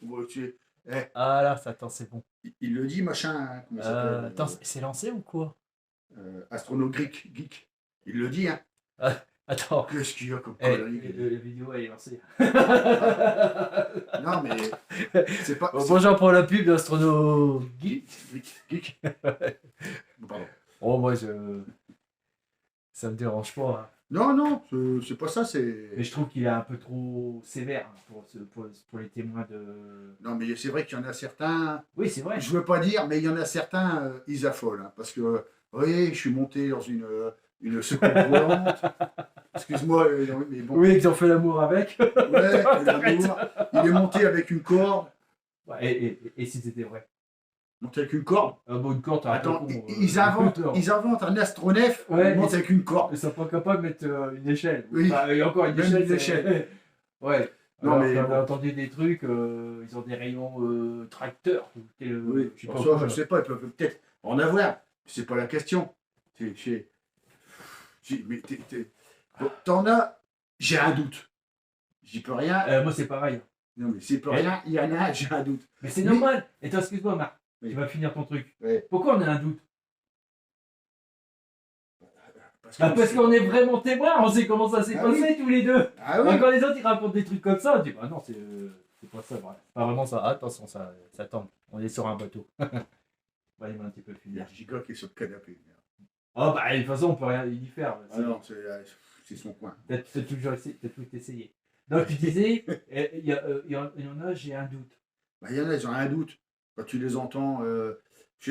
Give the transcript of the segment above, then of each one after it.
Bon, eh, Ah là, attends, c'est bon. il le dit, machin, hein, comment il s'appelle Attends, c'est lancé ou quoi? Astronaute geek. Il le dit, hein. Attends. Qu'est-ce qu'il y a comme Eh, connerie la vidéo elle est lancée. Non, mais c'est pas. Bon, bonjour pour la pub d'Astrono Geek. Geek. Pardon. Oh, moi, ça me dérange pas, hein. Non, non, c'est pas ça, c'est. Mais je trouve qu'il est un peu trop sévère, hein, pour les témoins de. Non, mais c'est vrai qu'il y en a certains. Oui, c'est vrai. Je veux pas dire, mais il y en a certains, ils affolent. Hein, parce que, oui, je suis monté dans une secours volante. Excuse-moi, mais bon. Oui, ils ont fait l'amour avec. Ouais, l'amour. Il est monté avec une corde. Ouais, et si c'était vrai? Monté avec une corde. Bon, une corde, t'as un peu Attends, con, ils inventent un astronef, Ouais, ils montent avec une corde. Ils sont pas capables de mettre une échelle. Oui. Enfin, et encore une Même échelle. une échelle. Ouais. Non, Alors mais qu'on a bon. entendu des trucs, ils ont des rayons tracteurs. Oui, Je sais pour pas ça, quoi. je sais pas, ils peuvent peut-être en avoir. C'est pas la question. Mais bon, t'en as, j'ai un doute. J'y peux rien. Moi, c'est pareil. Non, mais c'est pas rien, il y en a, j'ai un doute. Mais c'est Mais- normal. Et toi, excuse-moi, Marc. Oui. Tu vas finir ton truc. Ouais. Pourquoi on a un doute? Parce Parce qu'on est vraiment témoins. On sait comment ça s'est Ah passé oui. tous les deux. Ah oui. Quand les autres ils racontent des trucs comme ça, on dit bah non, c'est pas ça. C'est pas vraiment ça. Attention, ça tombe. On est sur un bateau. Bah, il m'a un petit peu Il y fini. a Giga qui est sur le canapé. Merde. Oh bah de toute façon on peut rien y faire. Ah non, c'est son coin. T'as toujours essayé, t'as tout essayé. Donc tu disais, il y en a, j'ai un doute. Bah, il y en a, ils ont un doute. Quand tu les entends, je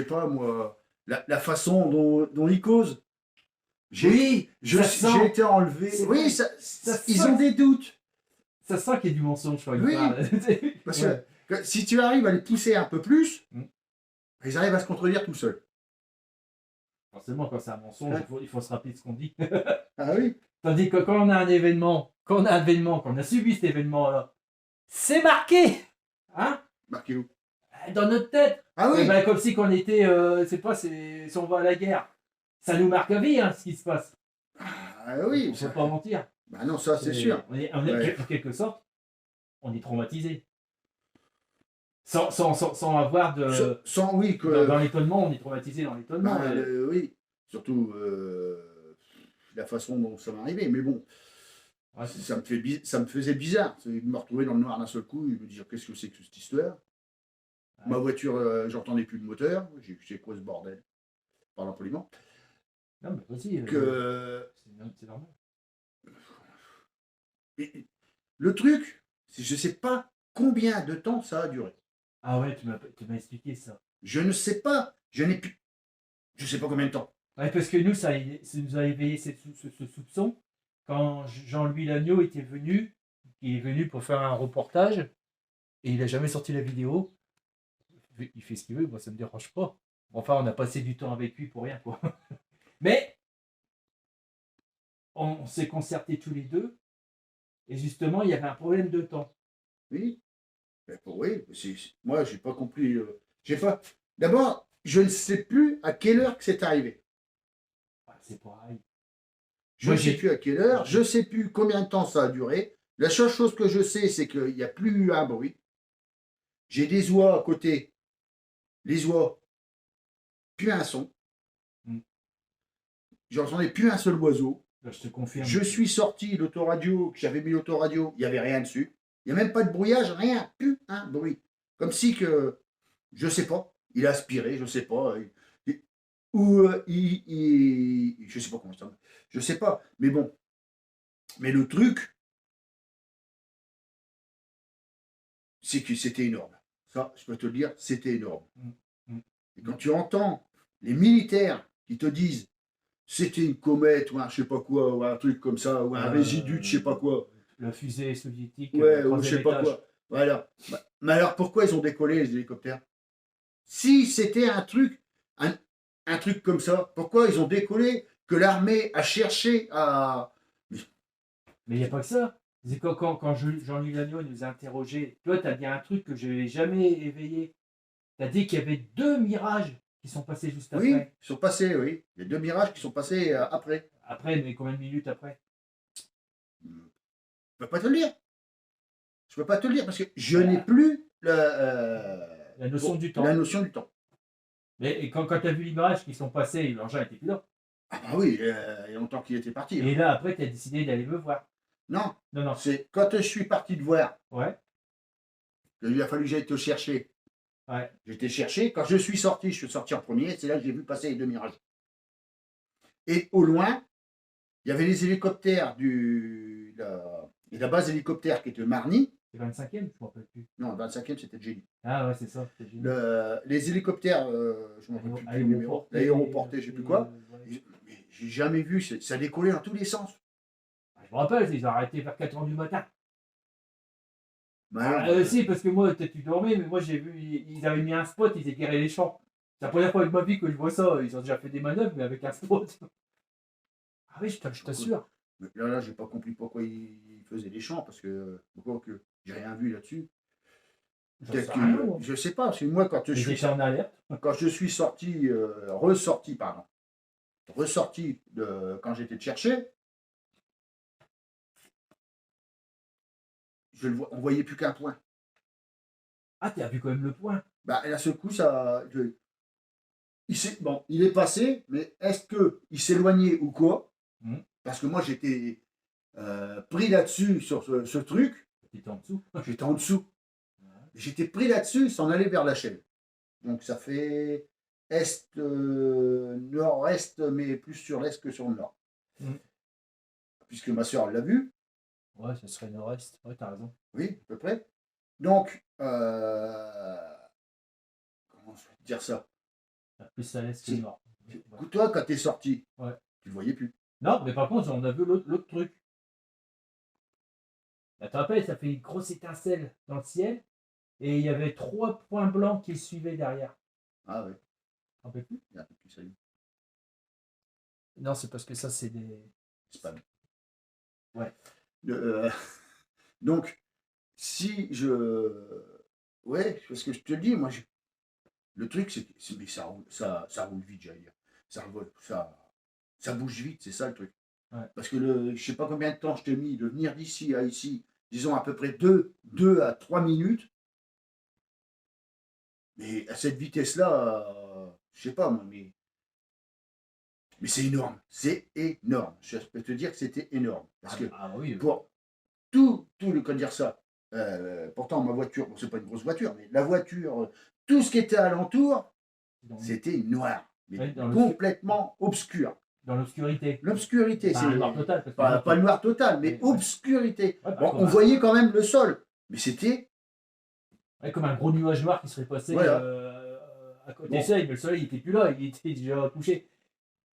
sais pas moi, la façon dont ils causent. Oui, ça J'ai sent. été enlevé. C'est Oui, vrai. ils sent. ont des doutes. Ça sent qu'il y a du mensonge quand il Oui, parle. Parce Ouais. que si tu arrives à les pousser un peu plus, Mm. ils arrivent à se contredire tout seuls. Forcément, quand c'est un mensonge, Ouais. il faut se rappeler de ce qu'on dit. Ah oui. Tandis que quand on a un événement, qu'on a subi cet événement-là, c'est marqué, hein, Marquez où? dans notre tête. Ah Eh oui. ben, comme si qu'on était, si on va à la guerre, ça nous marque à vie, hein, ce qui se passe. Ah oui. On ne peut pas mentir. Bah non, ça c'est sûr. On est, Ouais. en quelque sorte, on est traumatisé. Sans avoir de. Sans oui que. Dans l'étonnement, on est traumatisé dans l'étonnement. Bah, oui. Surtout la façon dont ça m'est arrivé. Mais bon, Ouais, ça me faisait bizarre. C'est de me retrouver dans le noir d'un seul coup et me dire qu'est-ce que c'est que cette histoire. Ouais. Ma voiture, j'entendais plus le moteur. J'ai quoi ce bordel? Parlant poliment. Non, mais vas-y. C'est normal. Et le truc, c'est que je ne sais pas combien de temps ça a duré. Ah ouais, tu m'as expliqué ça. Je ne sais pas. Je n'ai plus. Je ne sais pas combien de temps. Ouais, parce que nous, ça nous a éveillé ce soupçon quand Jean-Louis Lagneau était venu. Il est venu pour faire un reportage et il n'a jamais sorti la vidéo. Il fait ce qu'il veut, moi ça me dérange pas. Enfin, on a passé du temps avec lui pour rien, quoi. Mais on s'est concertés tous les deux et justement, il y avait un problème de temps. Oui. Mais oui. Moi, j'ai pas compris. J'ai pas. D'abord, je ne sais plus à quelle heure que c'est arrivé. Ah, c'est pareil. Je ne sais plus à quelle heure. Je ne sais plus combien de temps ça a duré. La seule chose que je sais, c'est qu'il n'y a plus eu un bruit. J'ai des oies à côté. Les oies, plus un son. Mm. J'entendais plus un seul oiseau. Là, je te confirme. Je suis sorti l'autoradio, j'avais mis l'autoradio, il n'y avait rien dessus. Il n'y a même pas de brouillage, rien, plus un bruit. Comme si que, je sais pas, il a aspiré, je sais pas. Ou je sais pas comment ça. Je sais pas. Mais bon. Mais le truc, c'est que c'était énorme. Ça, je peux te le dire, c'était énorme. Et quand tu entends les militaires qui te disent c'était une comète ou un je sais pas quoi, ou un truc comme ça, ou un résidu de je sais pas quoi. La fusée soviétique, ouais, ou je sais pas quoi. Voilà. Mais alors pourquoi ils ont décollé les hélicoptères? Si c'était un truc comme ça, pourquoi ils ont décollé que l'armée a cherché à. Mais il n'y a pas que ça. C'est quand Jean-Louis Lagneau nous a interrogés, toi, tu as dit un truc que je n'ai jamais éveillé. Tu as dit qu'il y avait 2 mirages qui sont passés juste après. Oui, ils sont passés, oui. Il y a 2 mirages qui sont passés après. Après, mais combien de minutes après? Je peux pas te le dire. Je peux pas te le dire parce que je n'ai plus La notion du temps. La notion du temps. Mais et quand tu as vu l'image qui sont passés, l'engin était plus là. Ah bah oui, il y a longtemps qu'il était parti. Et Hein. là, après, tu as décidé d'aller me voir. Non, Non, non. c'est quand je suis parti te voir, Ouais, qu'il a fallu que j'aille te chercher. ouais. J'étais cherché. Quand je suis sorti en premier, c'est là que j'ai vu passer les deux mirages. Et au loin, il y avait les hélicoptères et la base hélicoptère qui était Marny. C'est 25e, je ne me rappelle plus. Non, le 25e, c'était le Génie. Ah ouais, c'est ça. C'était génial. Les hélicoptères, je ne me rappelle plus le numéro, l'aéroporté, je ne sais plus quoi. Ouais. Mais j'ai jamais vu, ça décollait dans tous les sens. Je me rappelle, ils ont arrêté vers 4h du matin. Bah, Si, parce que moi, peut-être tu dormais, mais moi j'ai vu, ils avaient mis un spot, ils éclairaient les champs. C'est la première fois de ma vie que je vois ça. Ils ont déjà fait des manœuvres, mais avec un spot. Ah oui, je t'assure. Mais là, j'ai pas compris pourquoi ils faisaient les champs, parce que pourquoi que j'ai rien vu là-dessus. Peut-être que je sais pas, parce que moi quand Ils étaient en alerte. quand je suis sorti, ressorti de quand j'étais de chercher, on voyait plus qu'un point. Ah, tu as vu quand même le point. Bah, et à ce coup, il est passé, mais est-ce qu'il s'éloignait ou quoi? Parce que moi, j'étais pris là-dessus sur ce truc. T'étais en dessous. J'étais en dessous. J'étais pris là-dessus sans aller vers la chaîne. Donc ça fait est, nord-est, mais plus sur l'est que sur le nord. Puisque ma soeur l'a vu. Ouais, ce serait nord-est. Ouais, t'as raison. Oui, à peu près. Donc, comment je vais te dire ça? Plus à l'est que le nord. Toi, quand t'es sorti, ouais. Tu le voyais plus. Non, mais par contre, on a vu l'autre truc. Là, tu te rappelles, ça fait une grosse étincelle dans le ciel. Et il y avait 3 points blancs qui suivaient derrière. Ah ouais. Un peu plus. Il y a un peu plus, ça y est. Non, c'est parce que ça, c'est des. Spam. Ouais. Donc, si je. Ouais, parce que je te le dis, moi, le truc, mais ça roule vite, j'allais dire. Ça bouge vite, c'est ça le truc. Ouais. Parce que je sais pas combien de temps je t'ai mis de venir d'ici à ici, disons à peu près 2 à 3 minutes. Mais à cette vitesse-là, je sais pas moi, mais c'est énorme. C'est énorme. Je peux te dire que c'était énorme. Parce que oui. pour tout le, comment dire ça, pourtant ma voiture, bon, c'est pas une grosse voiture, mais la voiture, tout ce qui était alentour, c'était noir. Mais complètement obscur. Dans l'obscurité. L'obscurité, c'est. Noir total. Pas le noir total, mais obscurité. Ouais, bon, on voyait quand même le sol. Mais c'était. Ouais, comme un gros nuage noir qui serait passé à côté du soleil, mais le soleil n'était plus là, il était déjà couché.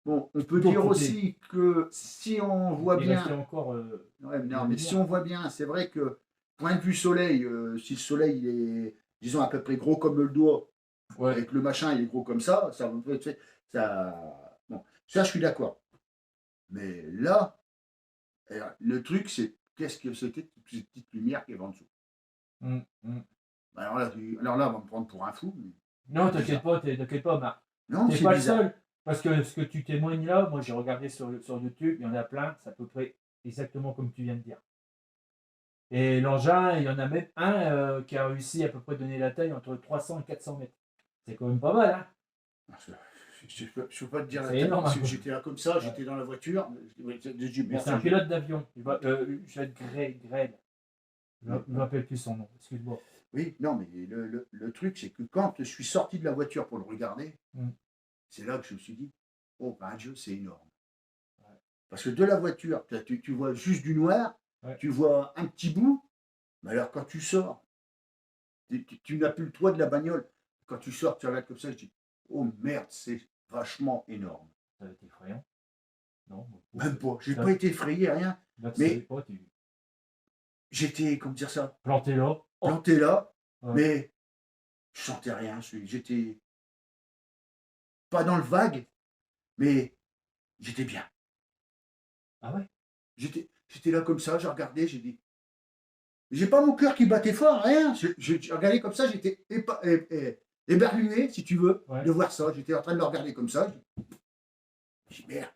Bon, on peut dire aussi que si on voit bien. Encore, mais si on voit bien, c'est vrai que, point de vue soleil, si le soleil il est, disons, à peu près gros comme le doigt, avec le machin, il est gros comme ça peut être fait. Bon, ça, je suis d'accord. Mais là, le truc, c'est qu'est-ce que c'était cette petite lumière qui est en dessous. Alors là, on va me prendre pour un fou. Mais... Non, t'inquiète pas, Marc. Non, t'es pas bizarre. Le seul. Parce que ce que tu témoignes là, moi j'ai regardé sur YouTube, il y en a plein, c'est à peu près exactement comme tu viens de dire. Et l'engin, il y en a même un qui a réussi à peu près donner la taille entre 300 et 400 mètres. C'est quand même pas mal, hein? Je peux pas te dire la taille. Énorme, parce que j'étais là comme ça, j'étais dans la voiture. C'est un pilote d'avion. Je vais être Greg. Je ne me rappelle plus son nom, excuse-moi. Oui, non, mais le truc, c'est que quand je suis sorti de la voiture pour le regarder, c'est là que je me suis dit, oh ben Dieu, c'est énorme. Ouais. Parce que de la voiture, tu vois juste du noir, tu vois un petit bout, mais alors quand tu sors, tu n'as plus le toit de la bagnole. Quand tu sors, tu regardes comme ça, je dis, oh merde, c'est vachement énorme. Ça a été effrayant? Non. Même pas, j'ai pas été effrayé, rien. Mais j'étais, comment dire ça? Planté là. Planté là, mais je sentais rien. J'étais pas dans le vague, mais j'étais bien. Ah ouais? J'étais là comme ça, je regardais, j'ai dit. J'ai pas mon cœur qui battait fort, rien. Je regardais comme ça, j'étais éberlué, si tu veux, de voir ça. J'étais en train de le regarder comme ça. J'ai dit merde.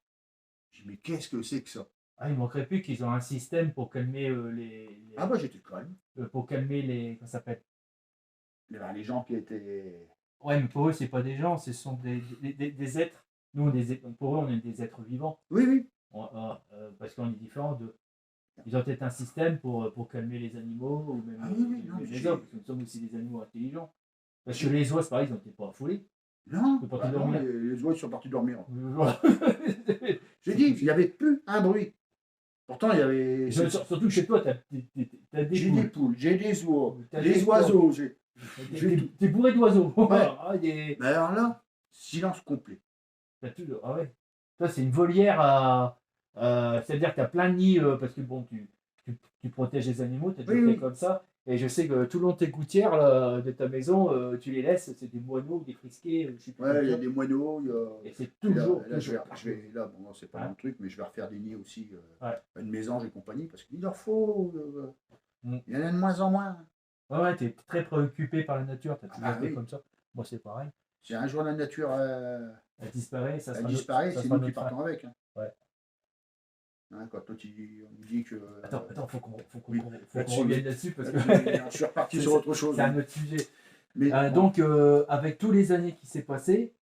J'ai dit mais qu'est-ce que c'est que ça? Ah, il manquerait plus qu'ils ont un système pour calmer les... Ah bah j'étais calme. Pour calmer les... Comment ça s'appelle? les gens qui étaient. Ouais, mais pour eux, c'est pas des gens, ce sont des êtres. Nous, pour eux, on est des êtres vivants. Oui, oui. Parce qu'on est différents d'eux. Ils ont peut-être un système pour calmer les animaux, ou même Ah oui, oui, non, les hommes, parce que nous sommes aussi des animaux intelligents. Parce que les oies, c'est pareil, ils n'étaient pas affolés. Non, Ils sont partis bah non, dormir. les oies ils sont partis dormir. Voilà. J'ai dit, il n'y avait plus un bruit. Pourtant, il y avait. Surtout que chez toi, t'as des J'ai poules. des poules, j'ai des oies, T'as des des oiseaux. J'ai tout. T'es bourré d'oiseaux. Ouais. Ah, Mais alors là, silence complet. Ah ouais. Toi, c'est une volière à. C'est-à-dire que tu as plein de nids, parce que bon, tu protèges les animaux, tu as Oui, des oui. comme ça. Et je sais que tout le long de tes gouttières là, de ta maison, tu les laisses, c'est des moineaux, des frisquets, je sais plus Ouais, il y a quoi. des moineaux. Et c'est Et là, toujours. là, toujours. là, bon, c'est pas Ouais. mon truc, mais je vais refaire des nids aussi, Ouais. une mésange et compagnie, parce qu'il leur faut. Mm. Il y en a de moins en moins. Ouais, ouais, tu es très préoccupé par la nature, tu as toujours Ah été oui. comme ça. Moi, c'est pareil. Si un jour la nature Elle disparaît, ça elle sera disparaît, ça c'est sera nous qui notre fin. partons avec. Hein. Ouais. Hein, quand toi, on nous dit que. Attends, faut qu'on Oui, revienne là-dessus parce que je suis reparti sur autre chose. c'est un autre sujet. Mais bon, Donc, avec tous les années qui s'est passé,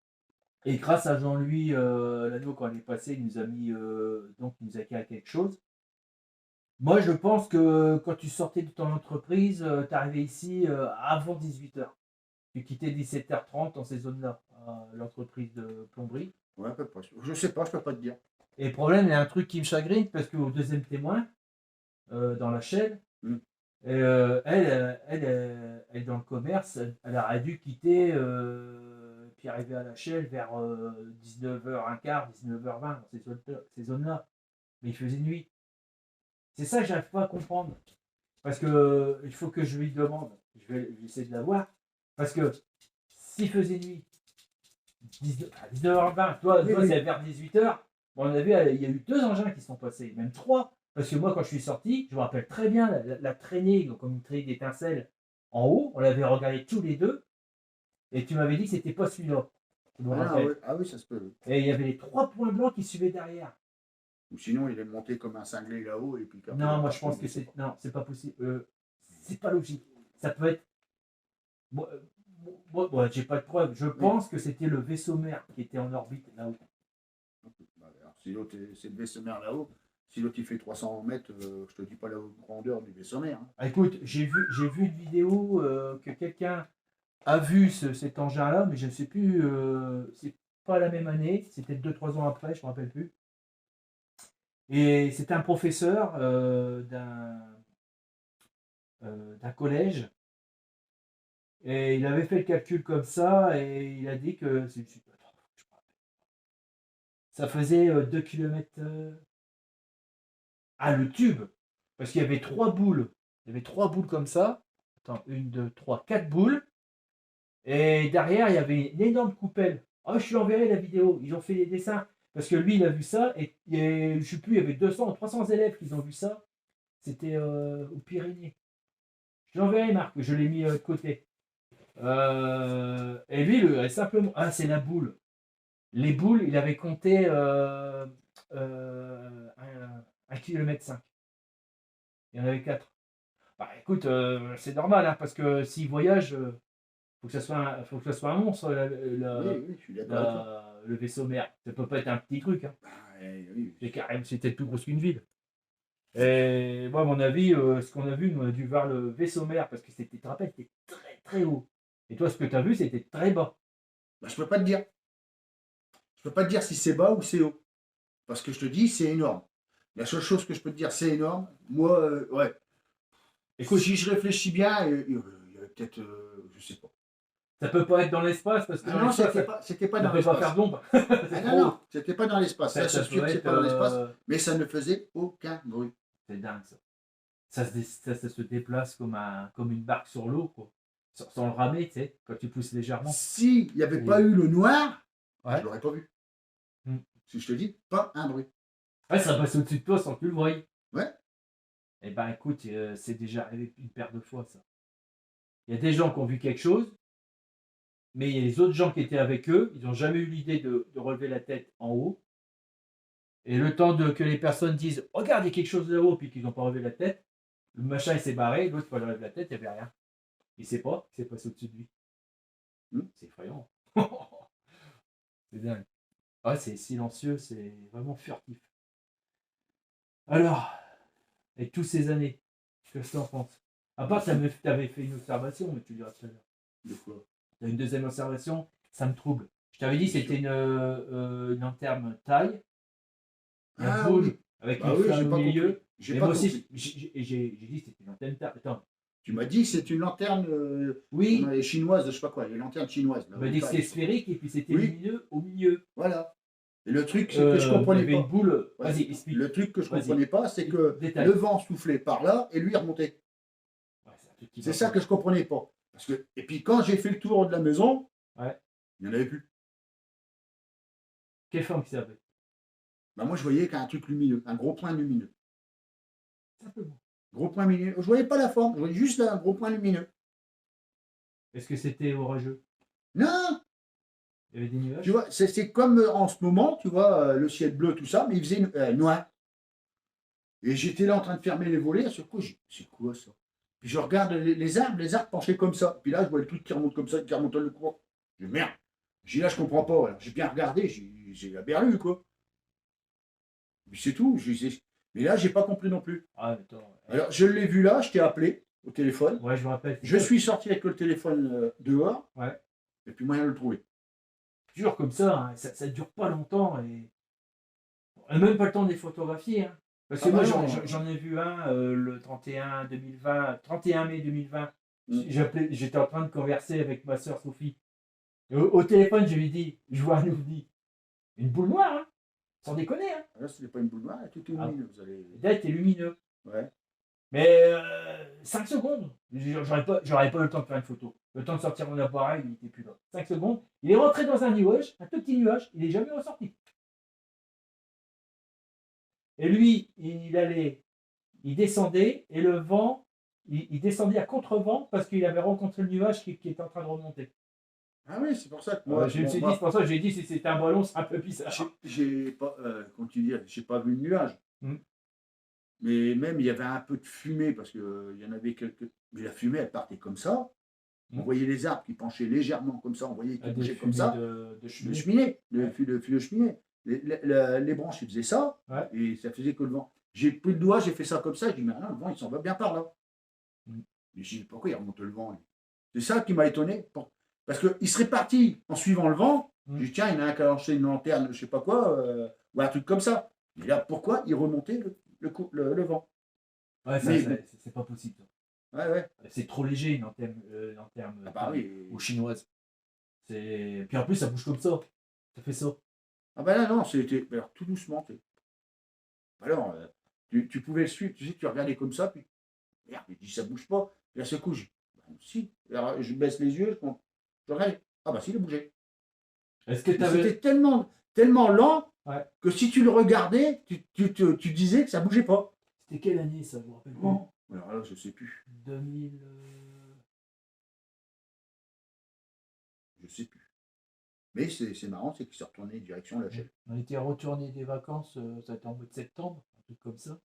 et grâce à Jean-Louis Lano, quand il est passé, il nous a mis, donc il nous a créé quelque chose. Moi, je pense que quand tu sortais de ton entreprise, tu arrivais ici avant 18h. Tu quittais 17h30 dans ces zones-là, l'entreprise de plomberie. ouais, à peu près. Je sais pas, je peux pas te dire. Et le problème, il y a un truc qui me chagrine, parce qu'au deuxième témoin, dans la chaîne, Mm. elle est dans le commerce, elle aurait dû quitter, puis arriver à la Shell vers 19h15, 19h20, dans ces zones-là. Mais il faisait nuit. C'est ça que j'arrive pas à comprendre. Parce que il faut que je lui demande. Je vais essayer de la voir. Parce que s'il faisait nuit, 19h20, toi, Oui, oui. c'est vers 18h. Bon, on a vu, il y a eu 2 engins qui sont passés, même 3. Parce que moi, quand je suis sorti, je me rappelle très bien la traînée, donc comme une traînée d'étincelles en haut. On l'avait regardé tous les deux. Et tu m'avais dit que c'était pas celui-là. Je me Ah, non, rappelle. oui. Ah oui, ça se peut. Et il y avait les 3 points blancs qui suivaient derrière. Ou sinon, il est monté comme un cinglé là-haut et puis qu'après, il Non, est moi je parti, pense je que sais c'est. pas. Non, c'est pas possible. C'est pas logique. Ça peut être. Moi, moi, j'ai pas de preuve. Je pense que c'était le vaisseau mère qui était en orbite là-haut. Bah, alors, si l'autre c'est le vaisseau mère là-haut, si l'autre il fait 300 mètres, je te dis pas la grandeur du vaisseau mère. Hein. Ah, écoute, j'ai vu une vidéo que quelqu'un a vu cet engin-là, mais je ne sais plus. C'est pas la même année. C'était 2-3 ans après, je me rappelle plus. Et c'était un professeur d'un collège. Et il avait fait le calcul comme ça, et il a dit que ça faisait 2 km. Ah, le tube! Parce qu'il y avait 3 boules. Il y avait 3 boules comme ça. Attends, 1, 2, 3, 4 boules. Et derrière, il y avait une énorme coupelle. Ah, je lui enverrai la vidéo. Ils ont fait des dessins. Parce que lui, il a vu ça. Et je ne sais plus, il y avait 200 ou 300 élèves qui ont vu ça. C'était aux Pyrénées. Je l'enverrai, Marc. Je l'ai mis de côté. Et lui, simplement. Ah, c'est la boule. Les boules, il avait compté 1,5 km. Il y en avait 4. Bah écoute, c'est normal, hein, parce que s'il voyage, faut que ça soit un monstre, Oui, oui, je suis d'accord avec toi. le vaisseau mère. Ça peut pas être un petit truc. Hein. Bah, oui, C'est carrément, c'est peut-être plus gros qu'une ville. Et moi, à mon avis, ce qu'on a vu, nous, on a dû voir le vaisseau mère, parce que c'était, tu te rappelles, c'était très très haut. Et toi, ce que tu as vu, c'était très bas. bah, je peux pas te dire. Je peux pas te dire si c'est bas ou c'est haut. Parce que je te dis, c'est énorme. La seule chose que je peux te dire, c'est énorme. Moi, ouais. Écoute, Si je réfléchis bien, il y avait peut-être, je sais pas. ça peut pas être dans l'espace, parce que Ah dans non, l'espace, c'était pas ça dans peut pas l'espace. faire d'ombre. Ah C'est non, trop non, haut. c'était pas dans l'espace. Ça, c'est Ça sûr peut que c'est être, pas dans l'espace. Mais ça ne faisait aucun bruit. c'est dingue ça. Ça se déplace comme une barque sur l'eau, quoi. Sans le ramer, tu sais, quand tu pousses légèrement. S'il n'y avait Oui. pas eu le noir, Ouais. je l'aurais pas vu. Mm. Si je te dis, pas un bruit. Ouais, ça passe au-dessus de toi sans que tu le voies. Ouais. Eh ben écoute, c'est déjà arrivé une paire de fois ça. Il y a des gens qui ont vu quelque chose, mais il y a les autres gens qui étaient avec eux, ils n'ont jamais eu l'idée de relever la tête en haut. Et le temps que les personnes disent regarde, il y a quelque chose là-haut, puis qu'ils n'ont pas relevé la tête, le machin il s'est barré, l'autre il relève la tête, il n'y avait rien. Il sait pas, c'est passé au-dessus de lui. Hmm. C'est effrayant. C'est dingue. Ouais, c'est silencieux, c'est vraiment furtif. Alors, avec toutes ces années, qu'est-ce que tu en penses? À part, tu avais fait une observation, mais tu diras tout à l'heure. De quoi? Tu as une deuxième observation, ça me trouble. Je t'avais dit, c'était une lanterne taille, la Ah boule oui. avec Bah une oui, j'ai flamme au pas compris. milieu. J'ai Mais pas moi compris. aussi, j'ai dit, c'était une antenne taille. Attends, Tu m'as dit que c'est une lanterne on a oui, les chinoises, je sais pas quoi, les lanternes chinoises. Là, tu m'as au dit que taille. c'était sphérique et puis c'était Oui, lumineux au milieu. voilà. Et le truc, c'est que je Il y comprenais avait une pas. boule. Ouais. Vas-y, explique. Le truc que je Vas-y, comprenais pas, c'est que détail. le vent soufflait par là et lui il remontait. Ouais, c'est un truc qui C'est va ça pas. que je comprenais pas. Parce que, et puis quand j'ai fait le tour de la maison, Ouais. il n'y en avait plus. Quelle forme que ça avait? Bah, moi, je voyais qu'un truc lumineux, un gros point lumineux. Simplement. Gros point lumineux. Je voyais pas la forme, je voyais juste un gros point lumineux. Est-ce que c'était orageux? Non, Il y avait des tu nuages? vois, c'est comme en ce moment, tu vois, le ciel bleu, tout ça, mais il faisait noir. Et j'étais là en train de fermer les volets, à ce coup, c'est quoi ça? Puis je regarde les arbres penchés comme ça. Puis là, je vois le truc qui remonte comme ça, qui remonte le courant. Je dis merde. J'ai là, je comprends pas. Alors, j'ai bien regardé, j'ai la berlue, quoi. Puis c'est tout. Mais là, j'ai pas compris non plus. Ah, attends. Alors, je l'ai vu là, je t'ai appelé au téléphone. Ouais, je me rappelle. Je suis sorti avec le téléphone dehors, Ouais. et puis moyen de le trouver. Toujours comme ça, hein, ça dure pas longtemps et on n'a même pas le temps de les photographier. Hein. Parce que Ah moi, bah non. j'en ai vu un le 31 2020, 31 mai 2020. Mm. J'étais en train de converser avec ma soeur Sophie. Et au téléphone, je lui ai dit, je vois un ovni. Une boule noire, hein, sans déconner. Hein. Là, c'était pas une boule noire, tout est Ah. lumineux. Vous allez... Là, il était lumineux. Ouais. Mais 5 secondes, j'aurais pas eu le temps de faire une photo. Le temps de sortir mon appareil, il n'était plus là. 5 secondes, il est rentré dans un nuage, un tout petit nuage, il n'est jamais ressorti. Et lui, il descendait, et le vent, il descendait à contre-vent parce qu'il avait rencontré le nuage qui était en train de remonter. Ah oui, c'est pour ça que moi, Je me suis dit, c'est pour ça que j'ai dit, si c'était un ballon, c'est un peu bizarre. j'ai pas, comment tu dis, j'ai pas vu le nuage. Mm. Mais même, il y avait un peu de fumée, parce qu'il y en avait quelques. Mais la fumée, elle partait comme ça. On voyait les arbres qui penchaient légèrement comme ça, on voyait qu'ils bougeaient comme ça. De cheminée, le fil de cheminée. Les branches, ils faisaient ça, ouais. et ça faisait que le vent. J'ai pris le doigt, j'ai fait ça comme ça, je dis, mais non, le vent, il s'en va bien par là. Mm. Et j'ai dit, pourquoi il remonte le vent? C'est ça qui m'a étonné. Parce qu'il serait parti en suivant le vent. Mm. J'ai dit, tiens, il y en a un qui a lancé une lanterne, je sais pas quoi, ou un truc comme ça. Mais là, pourquoi il remontait le vent? Ouais, c'est pas possible. Ouais, ouais. C'est trop léger une antenne Ah bah oui. aux chinoises. Puis en plus, ça bouge comme ça. Ça fait ça. Ah bah là, non, c'était alors, tout doucement. Alors, tu pouvais le suivre, tu sais, tu regardais comme ça, puis merde, il dit, ça bouge pas. Et à ce coup, bah, si. Alors, je baisse les yeux, je regarde. Ah bah si, il a bougé. Est-ce que C'était tellement lent ouais. que si tu le regardais, tu disais que ça bougeait pas. C'était quelle année ça, je me rappelle plus. Alors là, je sais plus. 2000. Je sais plus. Mais c'est marrant, c'est qu'il s'est retourné direction la chaîne. On était retourné des vacances, ça a été en mois de septembre, un truc comme ça.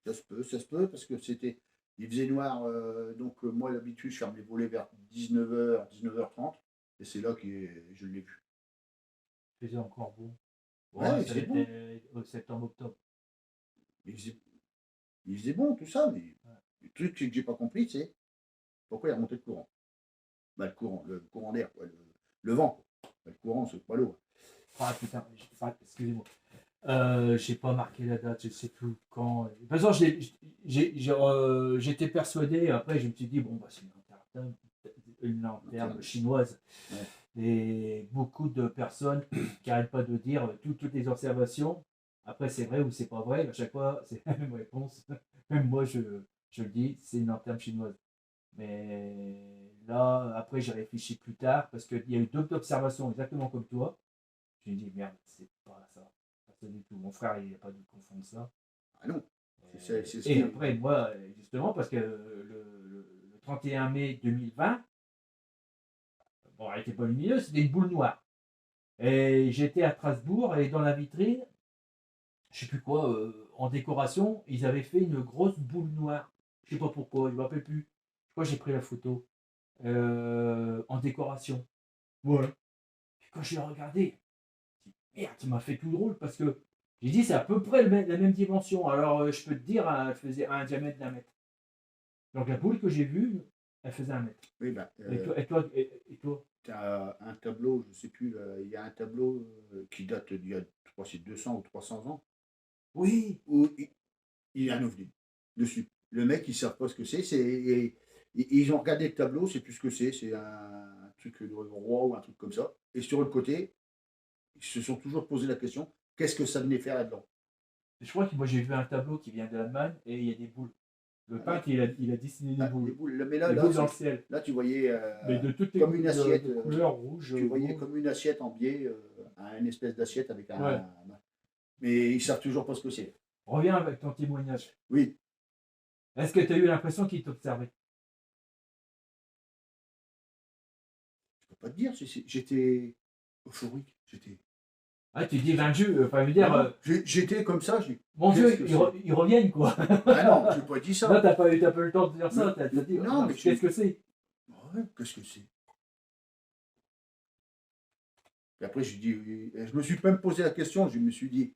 Ça se peut, parce que il faisait noir, donc moi d'habitude je ferme les volets vers 19h, 19h30, et c'est là que je l'ai vu. Il faisait encore beau. Ouais, ça c'est bon. au septembre-octobre. Il faisait bon, tout ça, mais le truc que j'ai pas compris, c'est pourquoi il remontait le courant. Bah, le courant d'air, quoi, le vent. Bah, le courant, c'est pas l'eau. Ah putain, excusez-moi. J'ai pas marqué la date, je sais plus quand. De toute façon, j'étais persuadé, après je me suis dit, bon, bah, c'est une lanterne chinoise. Ouais. Et beaucoup de personnes qui n'arrêtent pas de dire toutes les observations. Après, c'est vrai ou c'est pas vrai. À chaque fois, c'est la même réponse. Même moi, je le dis, c'est une lanterne chinoise. Mais là, après, j'ai réfléchi plus tard parce qu'il y a eu d'autres observations exactement comme toi. J'ai dit, merde, c'est pas ça. Pas ça du tout. Mon frère, il n'a pas dû confondre ça. Ah non. Et après, moi, justement, parce que le 31 mai 2020, bon, elle n'était pas lumineuse, c'était une boule noire. Et j'étais à Strasbourg et dans la vitrine, je sais plus quoi, en décoration, ils avaient fait une grosse boule noire. Je sais pas pourquoi, je me rappelle plus. Je crois que j'ai pris la photo. en décoration. Ouais. Puis quand j'ai regardé, j'ai dit, merde, ça m'a fait tout drôle parce que j'ai dit c'est à peu près la même dimension. Alors je peux te dire, elle faisait un diamètre d'1 mètre. Donc la boule que j'ai vue, elle faisait 1 mètre. Oui, ben, Et toi tu as un tableau, je ne sais plus, il y a un tableau qui date d'il y a, je crois, c'est 200 ou 300 ans, Oui. où il y a un ovni dessus. Le mec, ils ne savent pas ce que c'est. Ils ont regardé le tableau, c'est plus ce que c'est un truc de roi ou un truc comme ça. Et sur le côté, ils se sont toujours posé la question, qu'est-ce que ça venait faire là-dedans? Je crois que moi j'ai vu un tableau qui vient d'Allemagne et il y a des boules. Le Ah ouais. peintre il a dessiné des Ah, des boules. boules. Mais Des boules dans le ciel. là, tu voyais Mais de toutes les comme une assiette. de couleurs rouge, Tu voyais bleu. comme une assiette en biais, une espèce d'assiette avec Ouais. Mais ils savent toujours pas ce que c'est. Reviens avec ton témoignage. Oui, Est-ce que tu as eu l'impression qu'il t'observait? je peux pas te dire. J'étais euphorique. Ah, tu dis 20 jeux, enfin, je veux dire, J'étais comme ça. mon qu'est-ce Dieu, que ils reviennent quoi. Ah non, je n'ai pas dit ça. Là, t'as pas eu le temps de dire ça, t'as dit, Non, mais qu'est-ce que c'est? Ouais, qu'est-ce que c'est? Et après, je me suis même posé la question. Je me suis dit,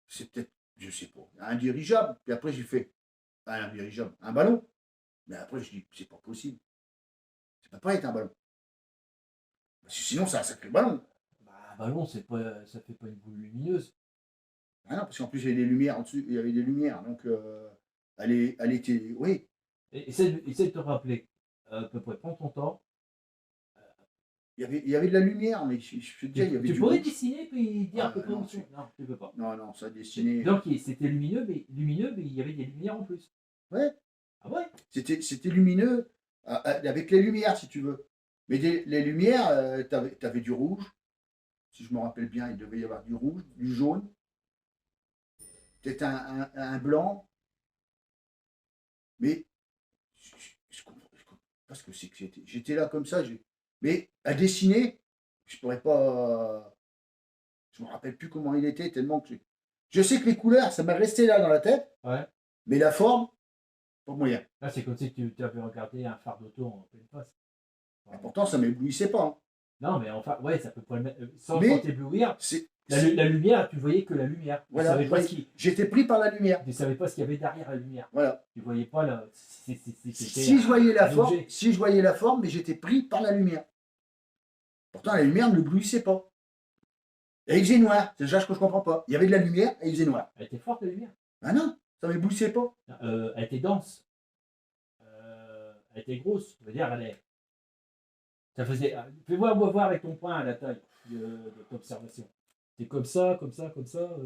c'est peut-être, je sais pas, un dirigeable. Puis après, j'ai fait, un dirigeable, un ballon. Mais après, je dis, c'est pas possible. Ça peut pas être un ballon. Parce que sinon, c'est un sacré ballon. Bah, ballon, ça fait pas une boule lumineuse. Ah non, parce qu'en plus, il y avait des lumières en dessus, il y avait des lumières. Donc, elle était. Oui, Essaie de te rappeler, à peu près, prends ton temps. il y avait de la lumière, mais je te disais, il y avait Tu du pourrais rouge. dessiner puis dire à Ah, peu près non, où c'est. Non, tu peux pas. non, ça dessinait. Donc c'était lumineux, mais il y avait des lumières en plus. Ouais, Ah ouais? c'était lumineux, avec les lumières, si tu veux. Mais les lumières, tu avais du rouge. Si je me rappelle bien, il devait y avoir du rouge, du jaune, peut-être un blanc. Mais je comprends pas ce que c'est que c'était. J'étais là comme ça. Mais à dessiner, je pourrais pas. Je me rappelle plus comment il était, tellement que je sais que les couleurs, ça m'est resté là dans la tête, Ouais. mais la forme, pas moyen. Là, c'est comme si tu avais regardé un phare d'auto en pleine face. Et pourtant, ça m'éblouissait pas, hein. Non, mais enfin, ouais, ça peut pas le mettre. Sans Mais t'éblouir, c'est. la lumière, tu voyais que la lumière. Voilà, j'étais pris par la lumière. Tu savais pas ce qu'il y avait derrière la lumière. Voilà. Tu voyais pas la. Si je voyais la forme, mais j'étais pris par la lumière. Pourtant, la lumière ne m'éblouissait pas. Et il faisait noir. C'est déjà ce que je comprends pas. Il y avait de la lumière et il faisait noir. Elle était forte, la lumière. Ah non, ça m'éblouissait pas. Elle était dense. Elle était grosse. Je veux dire, ça faisait. Fais-moi voir avec ton poing à la taille de l'observation. C'est comme ça, comme ça, comme ça.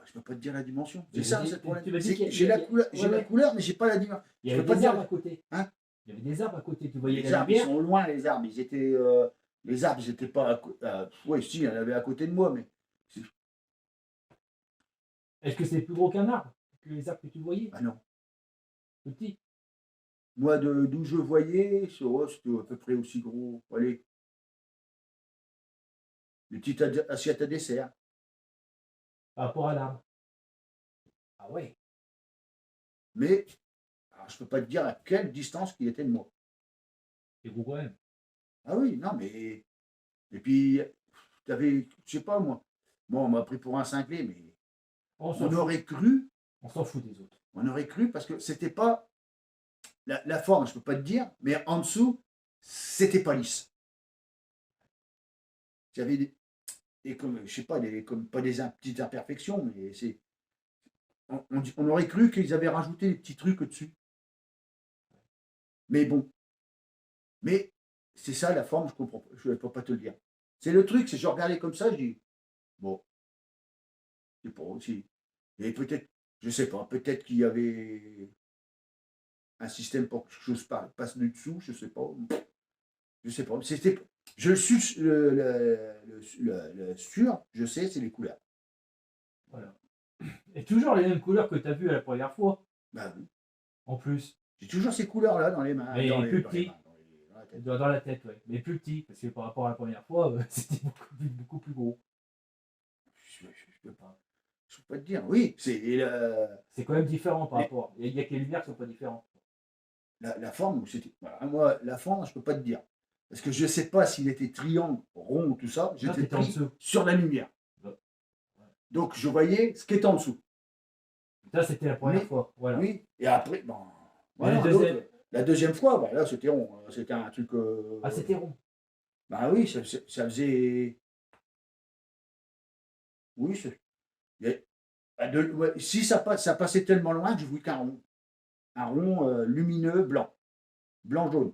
Je peux pas te dire la dimension. C'est Mais ça, tu- c'est le problème. tu m'as dit qu'il y a- J'ai la couleur, ouais, ouais. couleur, mais j'ai pas la dimension. Il y Je avait peux pas des dire- arbres à côté. Hein? Il y avait des arbres à côté. Tu voyais Les la arbres, ils lumière. sont loin, les arbres. Ils étaient. Les arbres, ils étaient pas. Oui, si, il y en avait à côté de moi, mais. Est-ce que c'est plus gros qu'un arbre? Que les arbres que tu voyais? Ah non. Petit. Moi, d'où je voyais, c'était à peu près aussi gros. Allez. Une petite assiette à dessert. Par rapport à l'arbre. Ah ouais. Mais alors, je peux pas te dire à quelle distance il était de moi. C'est gros quand même. Ah oui, non, mais. Et puis, tu avais, je sais pas moi. Bon, on m'a pris pour un cinglé, mais On on aurait cru, s'en fout des autres. parce que c'était pas. La forme, je peux pas te dire, mais en dessous, c'était pas lisse. Il y avait comme, je sais pas, comme pas des petites imperfections, mais c'est. On aurait cru qu'ils avaient rajouté des petits trucs au-dessus. Mais bon. Mais c'est ça la forme, je comprends pas. Je ne peux pas te le dire. C'est le truc, c'est que je regardais comme ça, je dis, bon, c'est pas aussi. Et peut-être, je sais pas, peut-être qu'il y avait un système pour que quelque chose passe du dessous, je sais pas. Je sais pas. Je suis le sûr, je sais, c'est les couleurs. Voilà. Et toujours les mêmes couleurs que tu as vues à la première fois. Ben oui. En plus. J'ai toujours ces couleurs-là dans les mains. Mais plus petit. Dans la tête. Dans la tête, ouais. Mais plus petit. Parce que par rapport à la première fois, c'était beaucoup plus gros. Je peux pas. je peux pas te dire. Oui, c'est C'est quand même différent par mais rapport. Il y a que les lumières qui sont pas différentes. la forme, c'était. Voilà, moi, la forme, je peux pas te dire. Parce que je sais pas s'il était triangle, rond, tout ça. Là, J'étais t'étais en pris dessous. sur la lumière. Ouais. Donc, je voyais ce qui était en dessous. Ça, c'était la première Mais, fois. Voilà. oui, et après, bon, Mais les voilà, deuxièmes. la deuxième fois, bah, là, c'était rond. C'était un truc. Ah, c'était rond. Bah oui, ça faisait. Oui, il y a- bah, ouais, si ça passait tellement loin que je voulais qu'un rond. Un rond lumineux blanc. Blanc-jaune.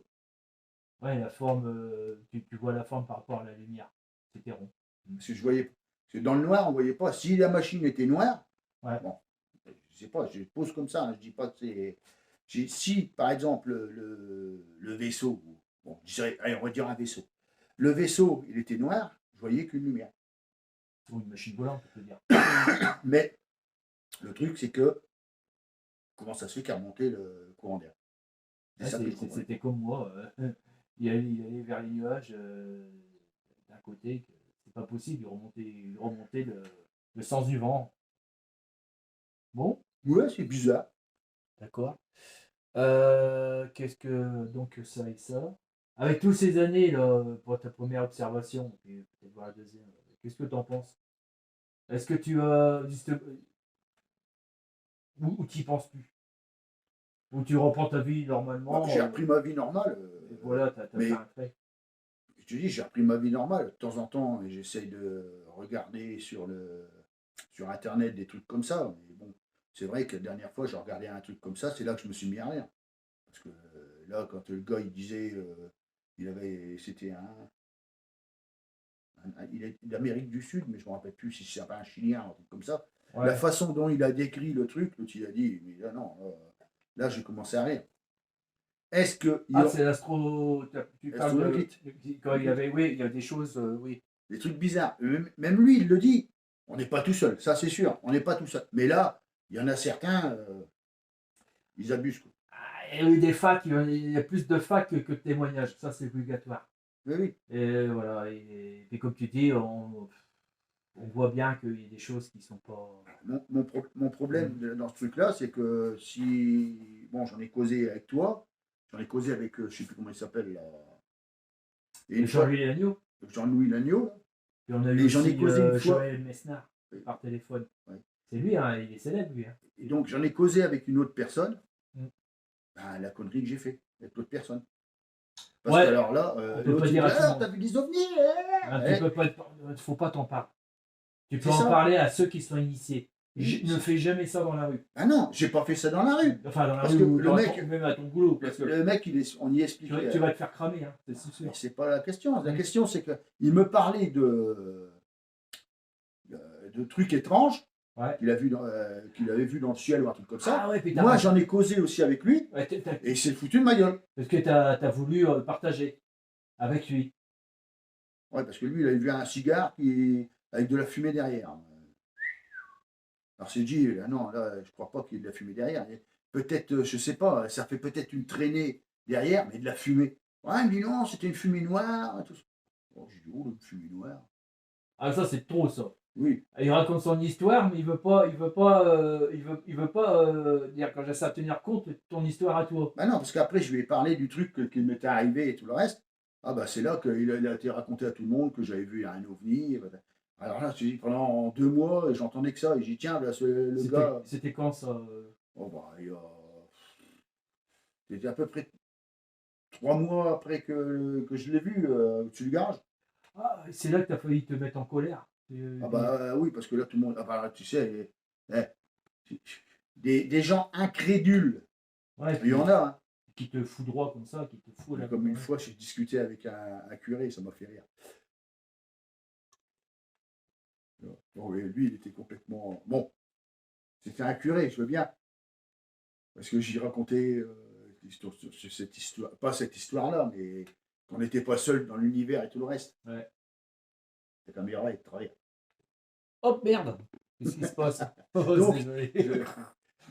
Ouais, la forme, tu vois la forme par rapport à la lumière. C'était rond. Parce que je voyais. Parce que dans le noir, on ne voyait pas. Si la machine était noire, Ouais. bon, je sais pas, je pose comme ça, hein, je dis pas que c'est. Si, par exemple, le vaisseau, bon, je dirais, allez, on va dire un vaisseau. Le vaisseau, il était noir, je voyais qu'une lumière. Ou une machine volante, on peut dire. Mais le truc, c'est que comment ça se fait qu'à remonter le courant d'air? C'est Ouais, ça que je comprenais. c'était comme moi. Il allait vers les nuages d'un côté. C'est pas possible. Il remontait le sens du vent. Bon, Ouais, c'est bizarre. d'accord. Qu'est-ce que. Donc, ça et ça. Avec toutes ces années, là, pour ta première observation, et peut-être voir la deuxième, qu'est-ce que tu en penses? Est-ce que tu as. Ou tu y penses plus? Ou tu reprends ta vie Bah, normalement j'ai repris ma vie normale. et voilà, tu as fait Mais un trait. je te dis, j'ai repris ma vie normale. De temps en temps, j'essaye de regarder sur Internet des trucs comme ça. Mais bon, c'est vrai que la dernière fois, j'ai regardé un truc comme ça, c'est là que je me suis mis à rire. Parce que là, quand le gars, il disait, c'était il est d'Amérique du Sud, mais je ne me rappelle plus si c'est un Chilien, un truc comme ça. La Ouais. façon dont il a décrit le truc, l'autre, il a dit, mais là, non, là, j'ai commencé à rire. Est-ce que Ah, c'est l'astro. Tu parles de. astronaute, Quand il y avait. Oui, il y a des choses. Oui. des trucs bizarres. Même lui, il le dit. On n'est pas tout seul, ça c'est sûr. On n'est pas tout seul. Mais là, il y en a certains, ils abusent. Quoi. Ah, il y a eu des facs, il y a plus de facs que de témoignages. Ça, c'est obligatoire. Oui, oui. Et voilà. Et comme tu dis, on voit bien qu'il y a des choses qui sont pas. Mon problème dans ce truc-là, c'est que si. Bon, j'en ai causé avec toi, j'en ai causé avec, je ne sais plus comment il s'appelle, là. Et une fois, Jean-Louis Lagneau. Jean-Louis Lagneau, là. Puis on a eu Et j'en ai aussi causé une fois. Joël Messner Oui, par téléphone. oui. C'est lui, hein, il est célèbre, lui. Hein. Et donc, j'en ai causé avec une autre personne, Mm. ben, la connerie que j'ai fait avec l'autre personne. Parce que Ouais, alors là, on peut pas l'autre il dire dit, à tout le ah, monde. t'as vu des ovnis Hein, eh. faut pas t'en parler. Tu peux C'est en ça. parler à ceux qui sont initiés. Oui, Ne fais jamais ça dans la rue. ah non, j'ai pas fait ça dans la rue. Enfin, dans la Parce rue que ou le mec, même à ton boulot. Parce que le mec on y explique. tu vas te faire cramer, hein, c'est sûr. Mais c'est pas la question. La Mm. question, c'est qu'il me parlait de trucs étranges Ouais. qu'il avait vu dans le ciel ou un truc comme ça. Ah ouais, puis Moi, j'en ai causé aussi avec lui ouais, et il s'est foutu de ma gueule. parce que tu as voulu partager avec lui. Ouais, parce que lui, il avait vu un cigare avec de la fumée derrière. Alors, c'est dit, ah non, là, je crois pas qu'il y ait de la fumée derrière. Peut-être, je sais pas, ça fait peut-être une traînée derrière, mais de la fumée. Ouais, il me dit non, c'était une fumée noire. Et tout ça. Oh, j'ai dit, oh, une fumée noire. Ah, ça, c'est trop, ça. Oui, Il raconte son histoire, mais il veut pas dire quand j'essaie de tenir compte de ton histoire à toi. bah non, parce qu'après, je lui ai parlé du truc qui m'était arrivé et tout le reste. Ah bah c'est là qu'il a été raconté à tout le monde que j'avais vu un ovni. Alors là, je dis, pendant 2 mois, j'entendais que ça. Et j'ai dit, tiens, là, le gars. C'était quand ça Oh bah, c'était à peu près 3 mois après que je l'ai vu au-dessus du garage. Ah, c'est là que tu as failli te mettre en colère. Ah bah oui, parce que là, tout le monde. Ah bah, tu sais, des gens incrédules, Ouais, il y en a. Hein. qui te fout droit comme ça, qui te fout là. Comme une fois, j'ai discuté avec un curé, ça m'a fait rire. Bon, et lui, il était complètement. Bon, c'était un curé, je veux bien. Parce que j'y racontais cette histoire, pas cette histoire-là, mais qu'on n'était pas seul dans l'univers et tout le reste. Ouais. C'est comme il de travailler. Oh merde. Qu'est-ce qui se passe? Oh, Donc, désolé.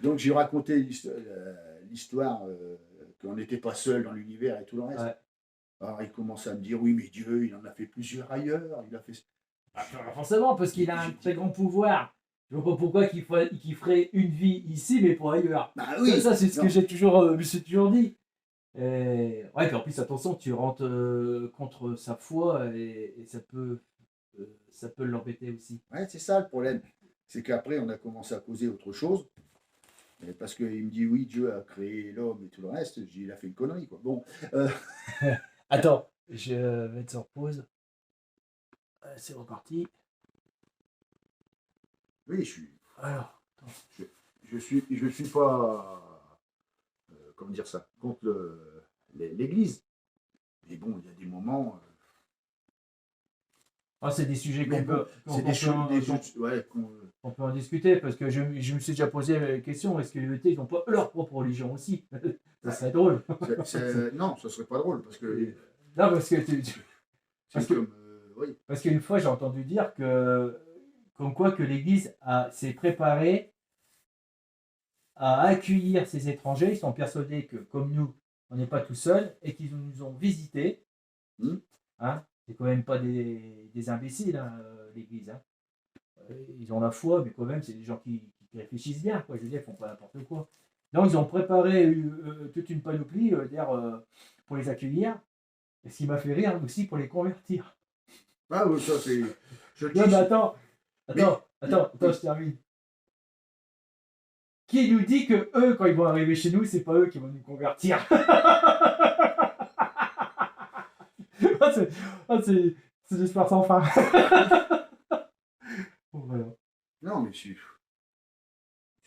Donc j'ai raconté l'histoire qu'on n'était pas seul dans l'univers et tout le reste. Ouais. Alors il commence à me dire oui mais Dieu il en a fait plusieurs ailleurs, il a fait. Ah, forcément, parce qu'il a un très grand pouvoir. Je vois pas pourquoi qu'il ferait une vie ici, mais pour ailleurs. Bah oui. Ça c'est ce Non. que je me suis toujours dit. Et... Ouais, puis en plus, attention, tu rentres contre sa foi et ça peut l'embêter aussi. Ouais, c'est ça le problème. C'est qu'après, on a commencé à causer autre chose. Et parce qu'il me dit, oui, Dieu a créé l'homme et tout le reste. Je dis, il a fait une connerie, quoi. Bon, Attends, je vais mettre sur pause. C'est reparti. oui, Alors, je suis pas, comment dire ça, contre l'Église. Mais bon, il y a des moments, c'est des sujets mais bon, c'est des choses, ouais, on peut en discuter parce que je me suis déjà posé la question, est-ce que les ET n'ont pas leur propre religion aussi? Ça serait drôle. non, ça serait pas drôle parce que, Non, parce que, c'est comme, oui, parce qu'une fois j'ai entendu dire que comme quoi que l'Église s'est préparée à accueillir ces étrangers. Ils sont persuadés que comme nous, on n'est pas tout seul et qu'ils nous ont visités. Hmm. Hein, c'est quand même pas des imbéciles, hein, l'Église. Hein. Ils ont la foi, mais quand même, c'est des gens qui réfléchissent bien. Quoi. Je veux dire, ils font pas n'importe quoi. Donc, ils ont préparé toute une panoplie pour les accueillir. Et ce qui m'a fait rire aussi pour les convertir. Ah oui, ça c'est. Je le Non, dis. mais attends, je termine. Qui nous dit que eux, quand ils vont arriver chez nous, c'est pas eux qui vont nous convertir? C'est l'espoir sans fin. Bon, voilà. Non, mais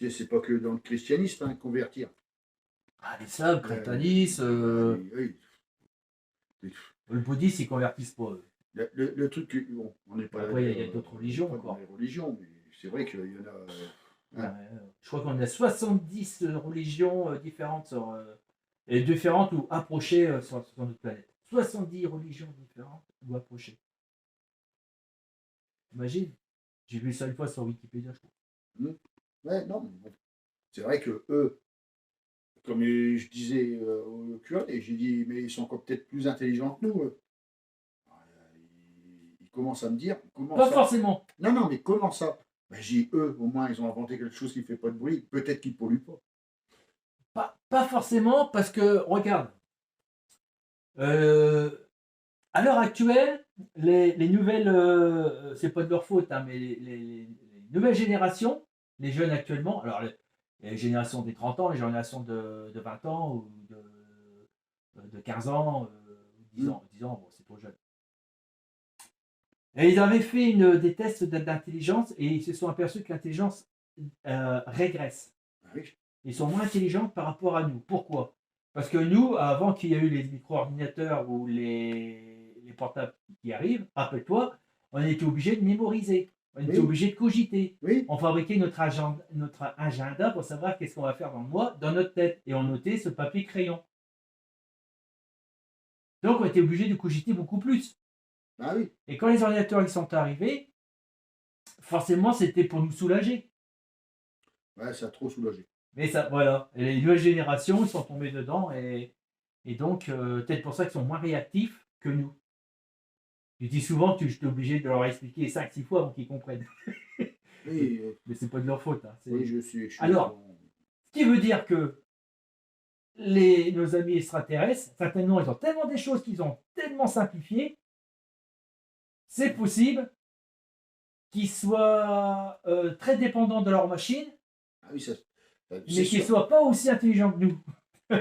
c'est pas que dans le christianisme, hein, convertir. Ah, l'islam, le christianisme, Oui. le bouddhisme, ils convertissent pas eux. Le truc, bon, on n'est pas là. Après, il y a d'autres religions pas encore. dans les religions, mais c'est vrai qu'il y en a. Je crois qu'on a 70 religions différentes et différentes ou approchées sur notre planète. 70 religions différentes ou approchées. Imagine, j'ai vu ça une fois sur Wikipédia, je crois. Ouais, non, mais bon. C'est vrai que eux, comme je disais au curé, j'ai dit, mais ils sont encore peut-être plus intelligents que nous. Ils commencent à me dire, comment Pas ça? forcément. Non, mais comment ça? Ben, j'ai dit, eux, au moins, ils ont inventé quelque chose qui ne fait pas de bruit. Peut-être qu'ils ne polluent pas. Pas forcément, parce que, regarde, à l'heure actuelle, les nouvelles, c'est pas de leur faute, hein, mais les nouvelles générations, les jeunes actuellement, alors les générations des 30 ans, les générations de 20 ans ou de 15 ans, 10 ans, bon, c'est trop jeune. Et ils avaient fait des tests d'intelligence et ils se sont aperçus que l'intelligence régresse. Ah oui. Ils sont moins intelligents par rapport à nous. Pourquoi? Parce que nous, avant qu'il y ait eu les micro-ordinateurs ou les portables qui arrivent, rappelle-toi, on était obligé de mémoriser. On était obligé de cogiter. Oui. On fabriquait notre agenda pour savoir qu'est-ce qu'on va faire dans le mois, dans notre tête. Et on notait ce papier crayon. Donc on était obligé de cogiter beaucoup plus. Ah oui. Et quand les ordinateurs ils sont arrivés, forcément c'était pour nous soulager. Ouais, ça a trop soulagé. Mais ça, voilà. Et les nouvelles générations, ils sont tombés dedans et donc peut-être pour ça qu'ils sont moins réactifs que nous. Je dis souvent que je suis obligé de leur expliquer 5-6 fois avant qu'ils comprennent. Oui, Mais c'est pas de leur faute. Hein. oui, je suis. Alors, bon. ce qui veut dire que nos amis extraterrestres, certainement, ils ont tellement des choses qu'ils ont tellement simplifiées, c'est possible qu'ils soient très dépendants de leur machine, Ah oui, ça. mais qu'ils ne soient pas aussi intelligents que nous.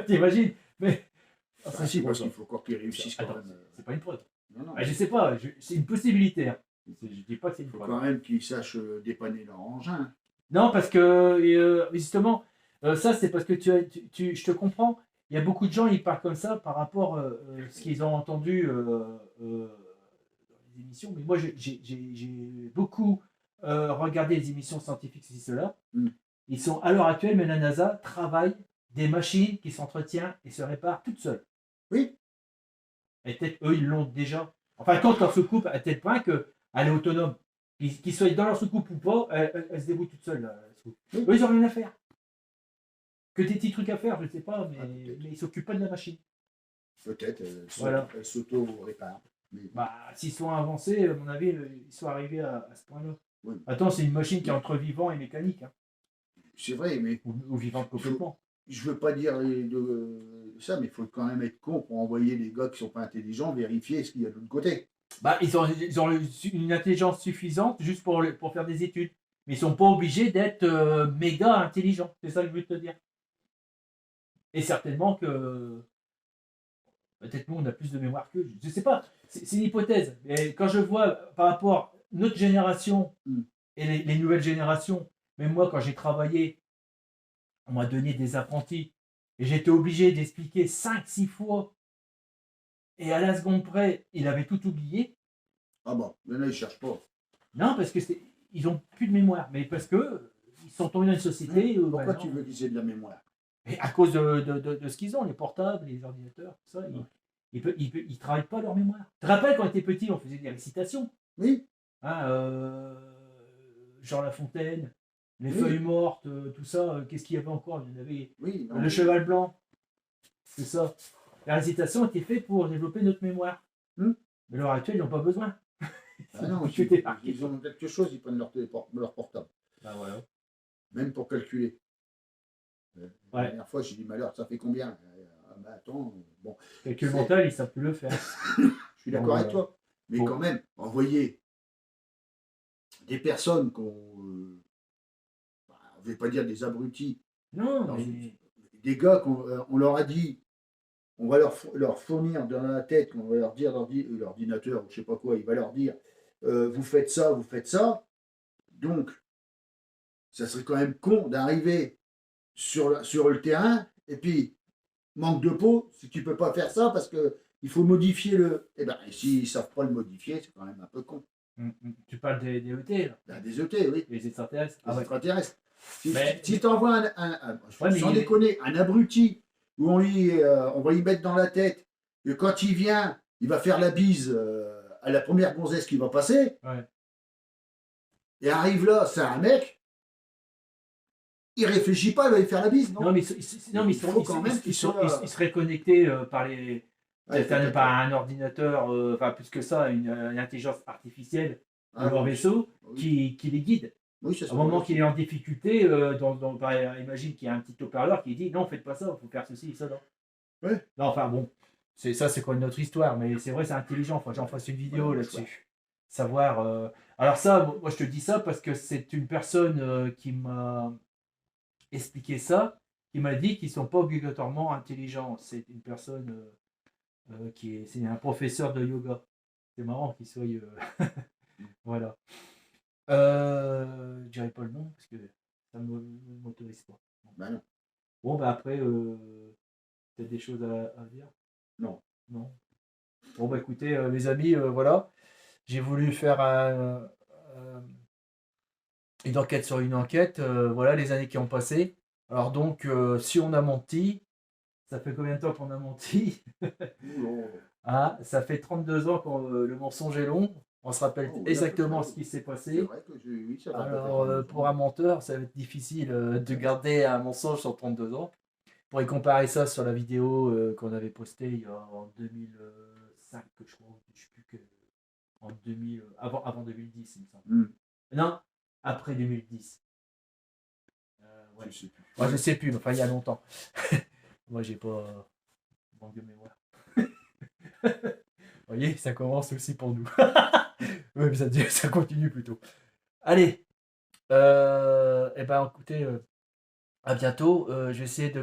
T'imagines? Mais Ah si, parce qu'il faut encore qu'ils réussissent quand Attends, même. c'est pas une preuve. Non. Je sais pas, c'est une possibilité. Hein. Je dis pas que c'est une Il faut preuve. quand même qu'ils sachent dépanner leur engin. Non, parce que justement, ça c'est parce que je te comprends. Il y a beaucoup de gens, ils parlent comme ça par rapport à ce qu'ils ont entendu dans les émissions. Mais moi, j'ai beaucoup regardé les émissions scientifiques, ceci, cela. Ils sont, à l'heure actuelle, mais la NASA travaille des machines qui s'entretiennent et se réparent toutes seules. Oui. Et peut-être eux, ils l'ont déjà. Enfin, quand leur soucoupe à tel point qu'elle est autonome. Qu'ils soient dans leur soucoupe ou pas, elle se débrouille toute seule. La soucoupe. Eux, ils n'ont rien à faire. Que des petits trucs à faire, je ne sais pas, mais ils ne s'occupent pas de la machine. Peut-être, Voilà. elles s'auto-réparent. Mais... Bah, s'ils sont avancés, à mon avis, ils sont arrivés à ce point-là. Oui. Attends, c'est une machine qui est entre vivant et mécanique, hein. C'est vrai, mais Ou vivante complètement. je veux pas dire ça, mais il faut quand même être con pour envoyer les gars qui sont pas intelligents vérifier ce qu'il y a de l'autre côté. Bah, ils ont une intelligence suffisante juste pour faire des études. Mais ils sont pas obligés d'être méga intelligents. C'est ça que je veux te dire. Et certainement que peut-être nous, on a plus de mémoire qu'eux. Je ne sais pas. C'est une hypothèse. Mais quand je vois par rapport à notre génération et les nouvelles générations, même moi, quand j'ai travaillé, on m'a donné des apprentis et j'étais obligé d'expliquer 5-6 fois. Et à la seconde près, il avait tout oublié. Ah bon, il y en a, ils cherchent pas. Non, parce que ils ont plus de mémoire, mais parce que ils sont tombés dans une société où Pourquoi bah, tu veux qu'ils aient de la mémoire? et à cause de ce qu'ils ont, les portables, les ordinateurs, tout ça, ils travaillent pas leur mémoire. Tu te rappelles quand on était petit, on faisait des récitations, Oui, hein, Jean La Fontaine, les oui, feuilles mortes, tout ça. Qu'est-ce qu'il y avait encore? Il y en avait oui. Non, le cheval blanc, c'est ça. La récitation était faite pour développer notre mémoire. Hmm. Mais à l'heure actuelle, ils n'ont pas besoin. Ah non, Tout est marqué. ils ont quelque chose, ils prennent leur portable. Bah voilà. Même pour calculer. La Ouais. dernière fois, j'ai dit, malheur, ça fait combien? Ah bah attends, bon. Calcul mental, ils ne savent plus le faire. Je suis d'accord Bon, avec toi. Mais bon. quand même, envoyer des personnes on ne veut pas dire des abrutis, Non, dans mais des gars qu'on leur a dit, on va leur fournir dans la tête, on va leur dire l'ordinateur ou je sais pas quoi, il va leur dire vous faites ça, vous faites ça. Donc, ça serait quand même con d'arriver sur le terrain et puis manque de peau, si tu peux pas faire ça parce que il faut modifier le. Eh ben, s'ils ne savent pas le modifier, c'est quand même un peu con. tu parles des ET, là. Ben, des ET, oui, Les extraterrestres. des extraterrestres. Si, Mais- si tu envoies Ouais, mais sans déconner, un abruti où on va y mettre dans la tête que quand il vient, il va faire la bise à la première gonzesse qui va passer, Ouais. et arrive là, c'est un mec, il réfléchit pas, il va lui faire la bise, non? Non, mais Il faut quand même qu'ils soient- ils seraient connectés par les. Ouais, Peut-être par un ordinateur, enfin plus que ça, une intelligence artificielle de leur vaisseau oui. qui les guide. Oui, ça Au serait moment bien. qu'il est en difficulté, imagine qu'il y a un petit haut-parleur qui dit non, faites pas ça, il faut faire ceci et cela. Ouais. Non, enfin bon, c'est quoi notre histoire, mais c'est vrai, c'est intelligent. Faut que j'en fasse une vidéo Ouais, là-dessus. ouais. Savoir. Alors, ça, moi je te dis ça parce que c'est une personne qui m'a expliqué ça, qui m'a dit qu'ils ne sont pas obligatoirement intelligents. C'est une personne c'est un professeur de yoga. C'est marrant qu'il soit. Voilà. Je dirais pas le nom parce que ça ne m'autorise pas. Ben non. Bon, bah après, peut-être des choses à dire. Non. Non. Bon, bah écoutez, les amis, voilà. J'ai voulu faire une enquête sur une enquête. Voilà les années qui ont passé. Alors donc, si on a menti, ça fait combien de temps qu'on a menti? Ah, ça fait 32 ans que le mensonge est long. On se rappelle exactement ce qui s'est C'est passé. vrai que oui, ça va. Alors, pour un menteur, ça va être difficile de garder un mensonge sur 32 ans. On pourrait comparer ça sur la vidéo qu'on avait postée il y a en 2005, je crois. Je sais plus que. En 2000, avant 2010, il me semble. Non, après 2010. Ouais. Je sais plus. Moi, je sais plus, mais enfin, il y a longtemps. Moi, j'ai pas manque de mémoire. Vous voyez, ça commence aussi pour nous. Oui, mais ça continue plutôt. Allez, eh ben, écoutez, à bientôt. Je vais essayer de